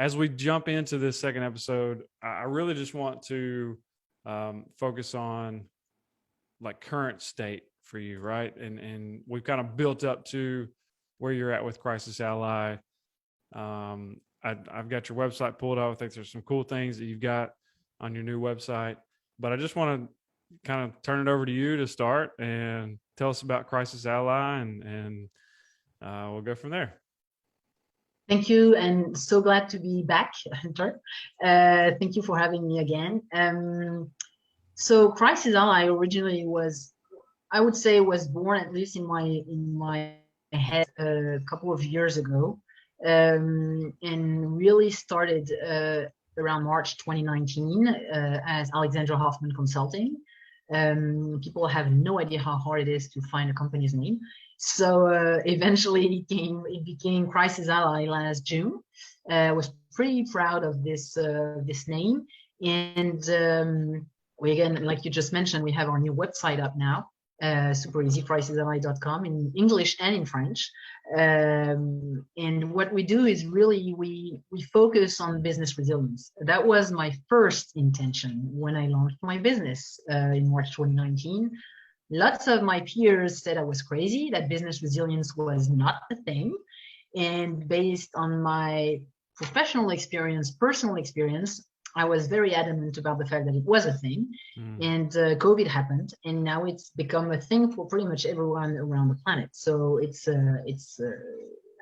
as we jump into this second episode, I really just want to focus on like current state for you, right? And we've kind of built up to where you're at with Crisis Ally. I've got your website pulled up. I think there's some cool things that you've got on your new website, but I just want to kind of turn it over to you to start and tell us about Crisis Ally, and we'll go from there. Thank you, and so glad to be back, Hunter. Thank you for having me again. So Crisis Ally originally was, I would say, was born, at least in my head, a couple of years ago, and really started around March 2019 as Alexandra Hoffman Consulting. People have no idea how hard it is to find a company's name. So eventually it became Crisis Ally last June. I was pretty proud of this name. And we, again, like you just mentioned, we have our new website up now, super easy, crisisally.com, in English and in French. And what we do is really we focus on business resilience. That was my first intention when I launched my business in March 2019. Lots of my peers said I was crazy, that business resilience was not a thing. And based on my professional experience, personal experience, I was very adamant about the fact that it was a thing. And COVID happened, and now it's become a thing for pretty much everyone around the planet. So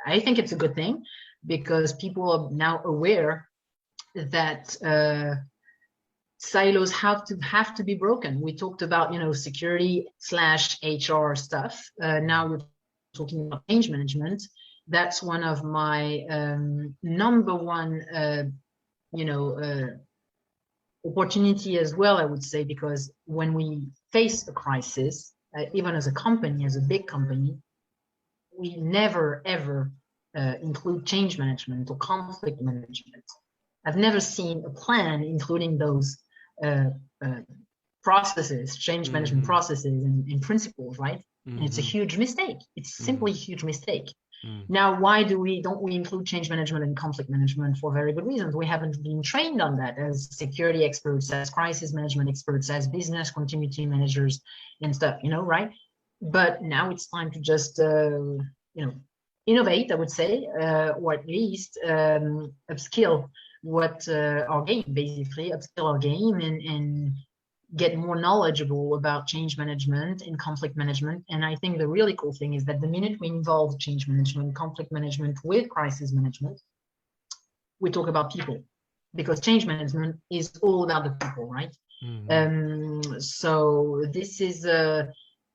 I think it's a good thing, because people are now aware that silos have to be broken. We talked about, security / HR stuff. Now we're talking about change management. That's one of my number one opportunity as well, I would say, because when we face a crisis, even as a company, as a big company, we never ever include change management or conflict management. I've never seen a plan including those processes, change management processes and principles, right? And it's a huge mistake. It's simply a huge mistake. Now, why don't we include change management and conflict management? For very good reasons. We haven't been trained on that as security experts, as crisis management experts, as business continuity managers and stuff, right? But now it's time to just, innovate, I would say, or at least upskill our game, basically, upskill our game and get more knowledgeable about change management and conflict management. And I think the really cool thing is that the minute we involve change management, conflict management with crisis management, we talk about people, because change management is all about the people, right? So this is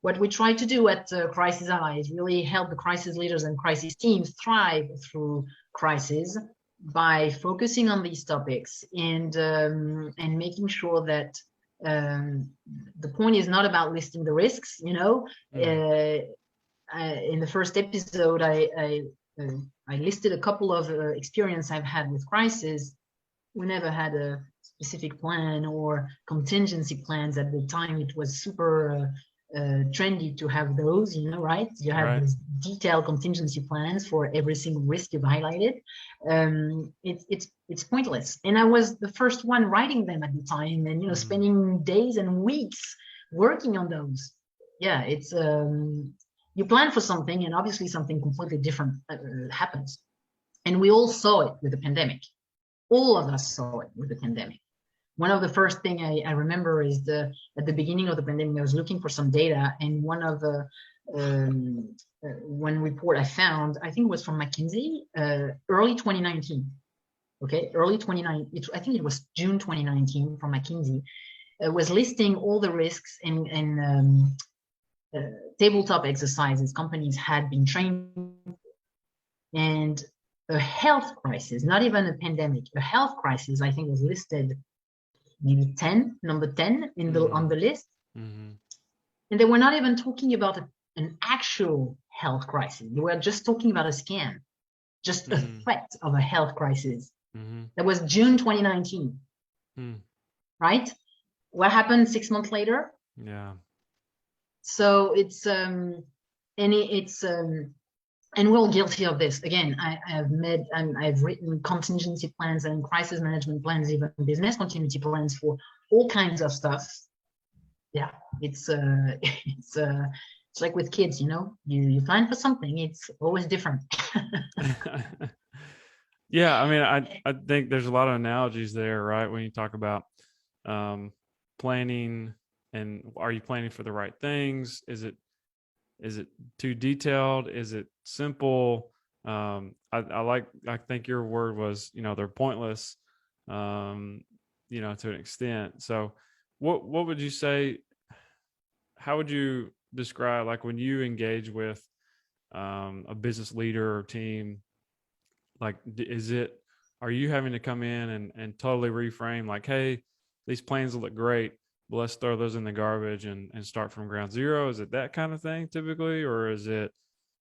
what we try to do at Crisis Ally, is really help the crisis leaders and crisis teams thrive through crisis by focusing on these topics and making sure that the point is not about listing the risks. In the first episode, I listed a couple of experience I've had with crisis. We never had a specific plan or contingency plans at the time. It was super trendy to have those, right? You have these detailed contingency plans for every single risk you've highlighted. It's pointless. And I was the first one writing them at the time, and spending days and weeks working on those. Yeah, it's you plan for something, and obviously something completely different happens. And we all saw it with the pandemic. All of us saw it with the pandemic. One of the first thing I remember is at the beginning of the pandemic, I was looking for some data, and one of the one report I found, I think it was from McKinsey, early 2019. Okay, early 2019. I think it was June 2019 from McKinsey. Was listing all the risks and tabletop exercises companies had been trained, and a health crisis, not even a pandemic, a health crisis, I think was listed maybe number 10 on the list. And they were not even talking about an actual health crisis. They were just talking about a scam, just a threat of a health crisis. That was June 2019. Right? What happened 6 months later? Yeah. So it's and we're all guilty of this. Again, I've written contingency plans and crisis management plans, even business continuity plans for all kinds of stuff. Yeah, it's like with kids, you plan for something, it's always different. Yeah, I mean, I think there's a lot of analogies there, right? When you talk about planning, and are you planning for the right things? Is it too detailed? Is it simple? I think your word was, they're pointless, to an extent. So what would you say, how would you describe, like, when you engage with a business leader or team, like, are you having to come in and totally reframe, like, hey, these plans look great, but let's throw those in the garbage and start from ground zero? Is it that kind of thing typically? Or is it,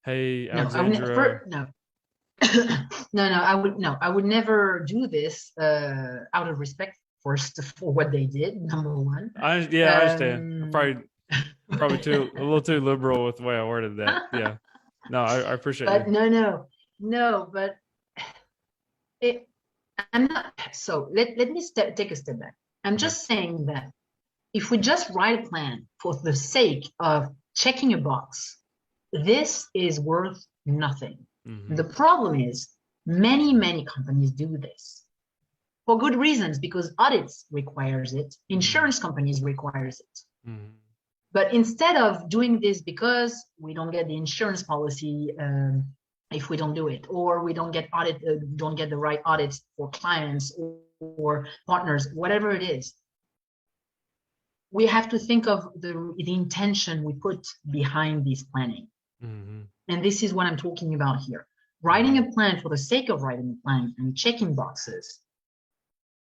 hey, No, Alexandra? no. I would never do this out of respect first for what they did, number one. I understand. I'm probably a little too liberal with the way I worded that. Yeah. No, I appreciate but you. no, but I'm not. So let me take a step back. I'm just saying that if we just write a plan for the sake of checking a box, this is worth nothing. Mm-hmm. The problem is many companies do this for good reasons, because audits requires it, insurance companies requires it. Mm-hmm. But instead of doing this because we don't get the insurance policy if we don't do it, or we don't get the right audits for clients or partners, whatever it is, we have to think of the intention we put behind this planning. Mm-hmm. And this is what I'm talking about here. Writing a plan for the sake of writing a plan and checking boxes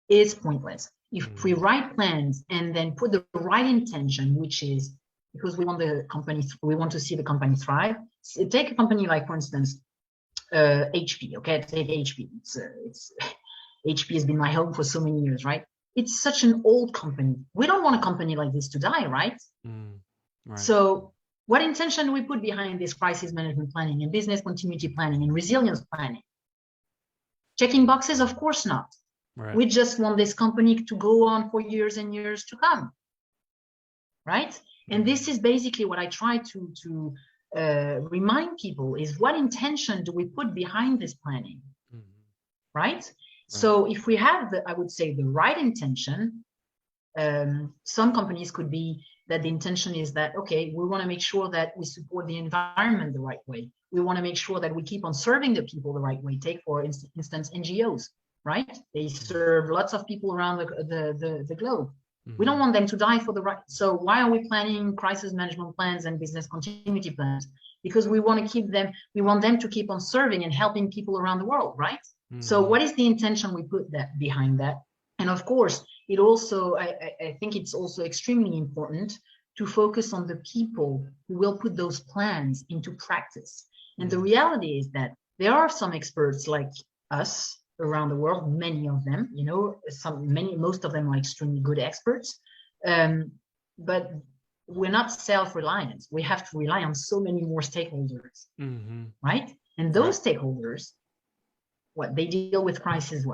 is pointless. If we write plans and then put the right intention, which is because we want to see the company thrive. So take a company like, for instance, HP. Okay, take HP. It's HP has been my home for so many years, right? It's such an old company. We don't want a company like this to die, right? Right. So what intention do we put behind this crisis management planning and business continuity planning and resilience planning? Checking boxes? Of course not. Right. We just want this company to go on for years and years to come, right? And this is basically what I try to remind people is, what intention do we put behind this planning, right? So if we have, I would say, the right intention, some companies could be that the intention is that, okay, we want to make sure that we support the environment the right way. We want to make sure that we keep on serving the people the right way. Take, for instance, NGOs, right? They serve lots of people around the globe. We don't want them to die for the right. So why are we planning crisis management plans and business continuity plans? Because we want them to keep on serving and helping people around the world, right? So what is the intention we put behind that? And of course, it also, I think it's also extremely important to focus on the people who will put those plans into practice. And the reality is that there are some experts like us around the world, many of them, most of them are extremely good experts, but we're not self-reliant. We have to rely on so many more stakeholders, right? And those stakeholders, what they deal with crisis,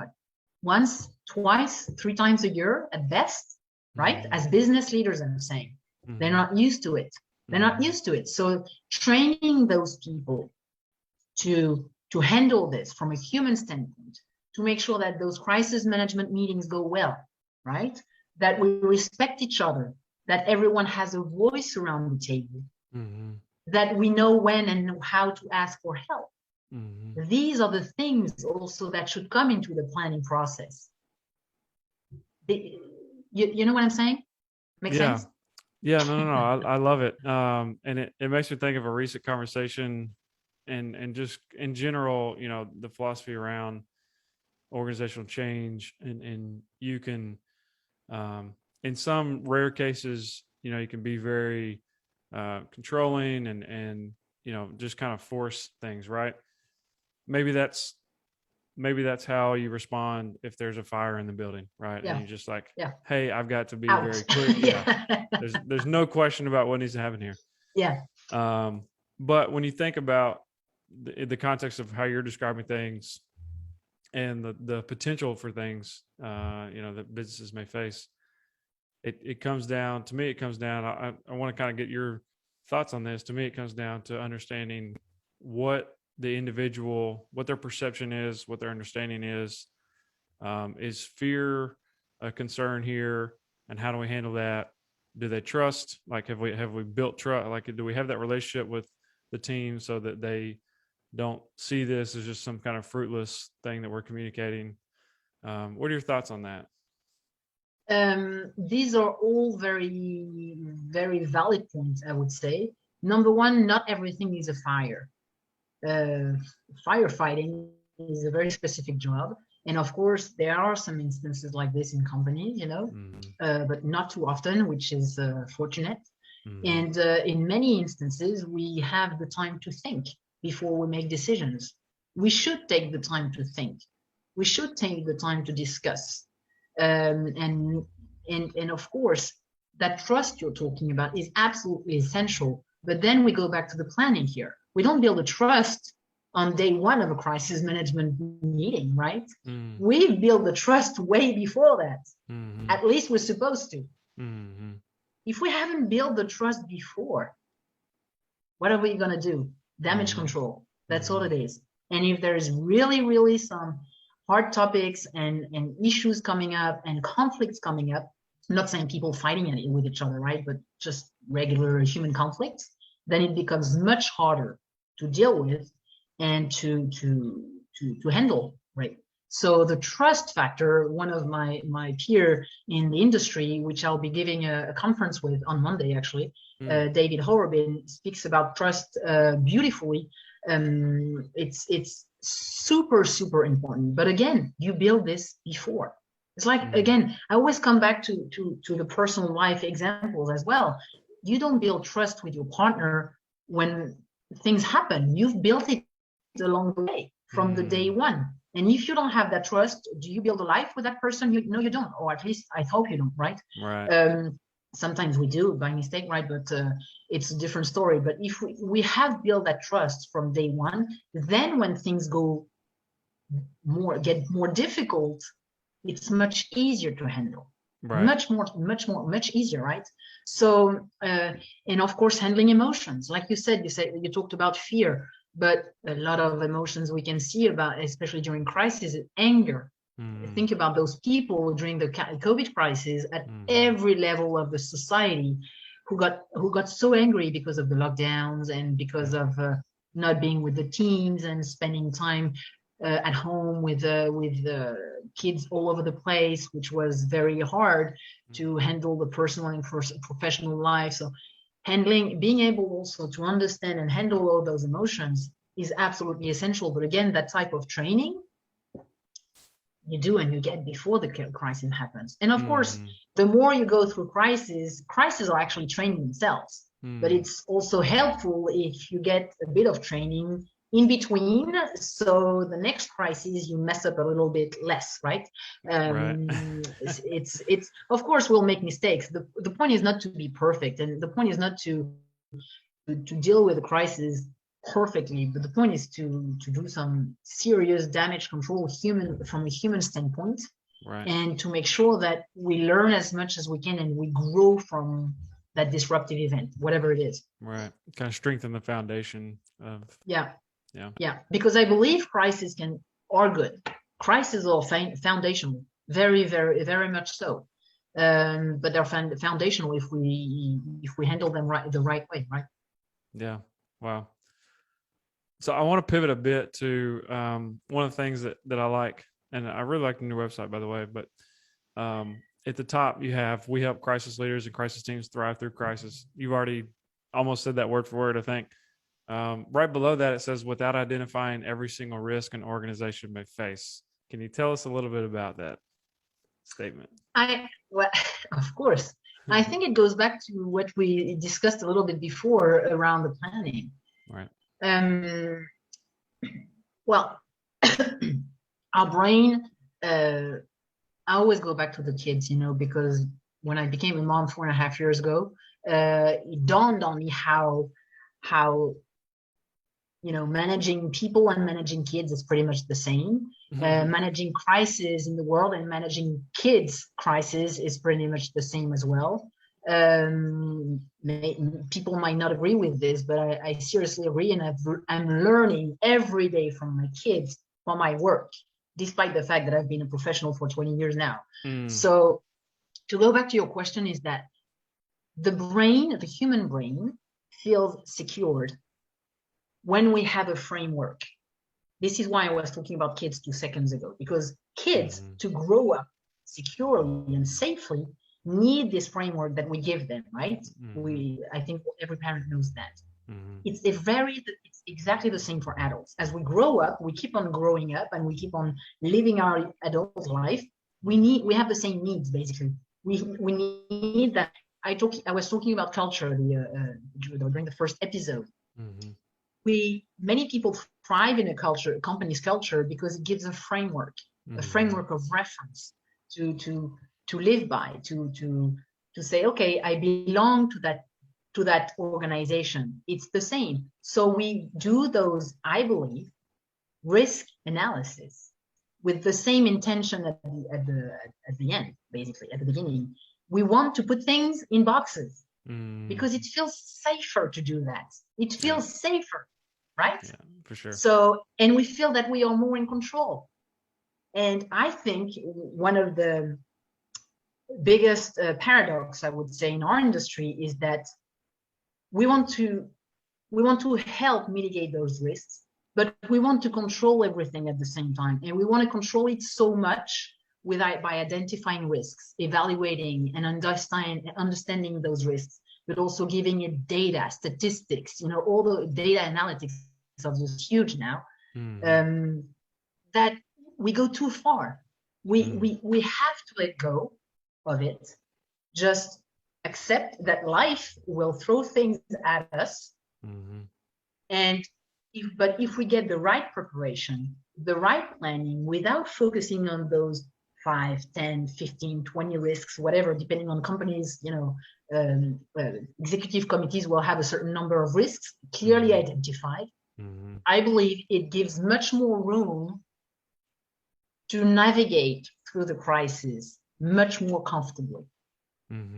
once, twice, 3 times a year at best, right? As business leaders, I'm saying, they're not used to it. They're not used to it. So training those people to handle this from a human standpoint, to make sure that those crisis management meetings go well, right? That we respect each other, that everyone has a voice around the table, that we know when and how to ask for help. These are the things also that should come into the planning process. You know what I'm saying? Makes sense? Yeah, no. I love it. And it makes me think of a recent conversation and just in general, the philosophy around organizational change, and you can, in some rare cases, you can be very controlling and just kind of force things, right? Maybe that's how you respond if there's a fire in the building, right? And you're just like, hey, I've got to be very clear. There's no question about what needs to happen here. But when you think about the context of how you're describing things and the potential for things, that businesses may face, it comes down to me. It comes down. I want to kind of get your thoughts on this. To me, it comes down to understanding what the individual, what their perception is, what their understanding is. Is fear a concern here, and how do we handle that? Do they trust? Like, have we built trust? Like, do we have that relationship with the team so that they don't see this as just some kind of fruitless thing that we're communicating? What are your thoughts on that? These are all very, very valid points, I would say. Number one, not everything is a fire. Firefighting is a very specific job. And of course, there are some instances like this in companies, but not too often, which is fortunate. And in many instances, we have the time to think before we make decisions. We should take the time to think. We should take the time to discuss. And of course, that trust you're talking about is absolutely essential. But then we go back to the planning here. We don't build a trust on day one of a crisis management meeting, right? We build the trust way before that. At least we're supposed to. If we haven't built the trust before, what are we going to do? Damage control. That's all it is. And if there is really, really some hard topics and issues coming up and conflicts coming up, I'm not saying people fighting with each other, right? But just regular human conflicts, then it becomes much harder to deal with and to handle, right? So the trust factor, one of my peer in the industry, which I'll be giving a conference with on Monday, actually, David Horobin, speaks about trust beautifully. It's super, super important. But again, you build this before. It's like, again, I always come back to the personal life examples as well. You don't build trust with your partner when things happen. You've built it along the way from the day one. And if you don't have that trust, do you build a life with that person? No, you don't. Or at least I hope you don't, right? Right. Sometimes we do by mistake, right? But it's a different story. But if we have built that trust from day one, then when things get more difficult, it's much easier to handle. Right. Much easier, right? So, and of course, handling emotions. Like you you talked about fear, but a lot of emotions we can see about, especially during crisis, is anger. Think about those people during the COVID crisis at every level of the society who got so angry because of the lockdowns and because of not being with the teams and spending time at home with kids all over the place, which was very hard to handle the personal and professional life. So being able also to understand and handle all those emotions is absolutely essential. But again, that type of training you do and you get before the crisis happens. And of course, the more you go through crises are actually training themselves. But it's also helpful if you get a bit of training in between, so the next crisis you mess up a little bit less, right? Right. It's of course we'll make mistakes. The point is not to be perfect, and the point is not to deal with the crisis perfectly, but the point is to do some serious damage control from a human standpoint, right, and to make sure that we learn as much as we can and we grow from that disruptive event, whatever it is. Right. Kind of strengthen the foundation of. Yeah. Because I believe crises are good. Crises are foundational, very, very, very much so. But they're foundational if we handle them the right way, right? Yeah. Wow. So I want to pivot a bit to one of the things that I like, and I really like the new website, by the way. But at the top, we help crisis leaders and crisis teams thrive through crisis. You've already almost said that word for word, I think. Right below that, it says, without identifying every single risk an organization may face. Can you tell us a little bit about that statement? Of course. I think it goes back to what we discussed a little bit before around the planning. Right. Well, our brain, I always go back to the kids, because when I became a mom 4.5 years ago, it dawned on me how managing people and managing kids is pretty much the same. Managing crisis in the world and managing kids crisis is pretty much the same as well. People might not agree with this, but I seriously agree, and I'm learning every day from my kids, from my work, despite the fact that I've been a professional for 20 years now. So to go back to your question, is that the human brain feels secured when we have a framework. This is why I was talking about kids 2 seconds ago, because kids to grow up securely and safely need this framework that we give them, right? I think every parent knows that. It's exactly the same for adults. As we grow up, we keep on growing up and we keep on living our adult life. We have the same needs, basically. We need that. I was talking about culture during the first episode. Many people thrive in a company's culture because it gives a framework of reference to live by, to say, okay, I belong to that organization. It's the same. So we do those, I believe, risk analysis with the same intention at the end, basically at the beginning. We want to put things in boxes because it feels safer to do that. It feels safer, right? Yeah, for sure. So, and we feel that we are more in control. And I think one of the biggest paradox, I would say, in our industry is that we want to help mitigate those risks, but we want to control everything at the same time. And we want to control it so much by identifying risks, evaluating and understanding those risks, but also giving it data, statistics, all the data analytics are just huge now, that we go too far. We have to let go of it. Just accept that life will throw things at us. And if we get the right preparation, the right planning, without focusing on those 5, 10, 15, 20 risks, whatever, depending on companies, executive committees will have a certain number of risks clearly identified. I believe it gives much more room to navigate through the crisis much more comfortably.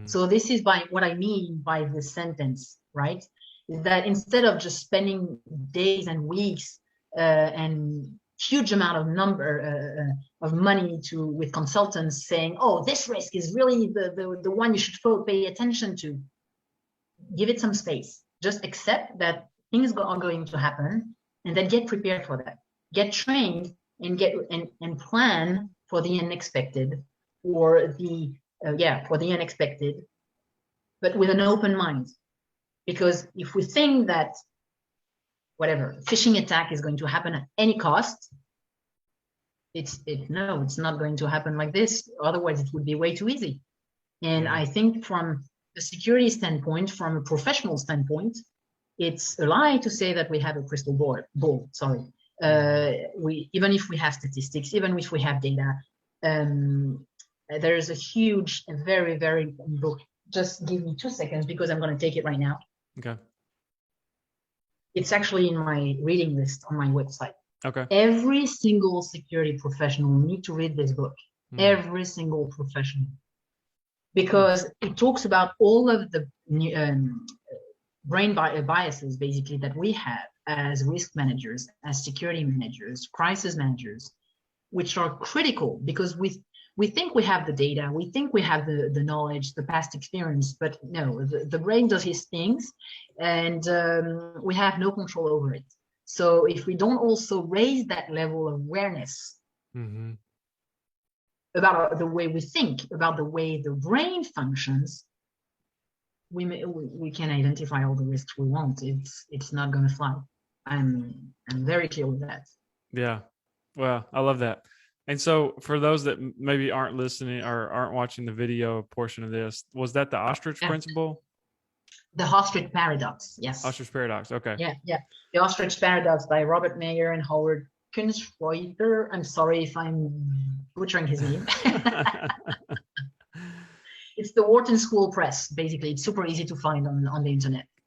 So this is what I mean by this sentence, right? Is that instead of just spending days and weeks and huge amount of money with consultants saying, oh, this risk is really the one you should pay attention to, give it some space. Just accept that things are going to happen, and then get prepared for that. Get trained and plan for the unexpected, for the unexpected, but with an open mind. Because if we think that whatever phishing attack is going to happen at any cost, it's not going to happen like this. Otherwise, it would be way too easy. And I think from a security standpoint, from a professional standpoint, it's a lie to say that we have a crystal ball. Sorry. Even if we have statistics, even if we have data, there is a huge and very, very important book. Just give me 2 seconds because I'm going to take it right now. Okay. It's actually in my reading list on my website. Okay. Every single security professional need to read this book. Every single professional. Because it talks about all of the brain biases, basically, that we have as risk managers, as security managers, crisis managers, which are critical because we think we have the data, we think we have the knowledge, the past experience, but no, the brain does his things, and we have no control over it. So if we don't also raise that level of awareness about the way we think, about the way the brain functions, we can identify all the risks we want. It's not going to fly. I'm very clear with that. Yeah. Well, I love that. And so for those that maybe aren't listening or aren't watching the video portion of this, was that the ostrich principle? The ostrich paradox, yes. Ostrich paradox, okay. Yeah. The ostrich paradox by Robert Mayer and Howard Kunzreuter. I'm sorry if I'm butchering his name. It's the Wharton School Press, basically. It's super easy to find on the internet.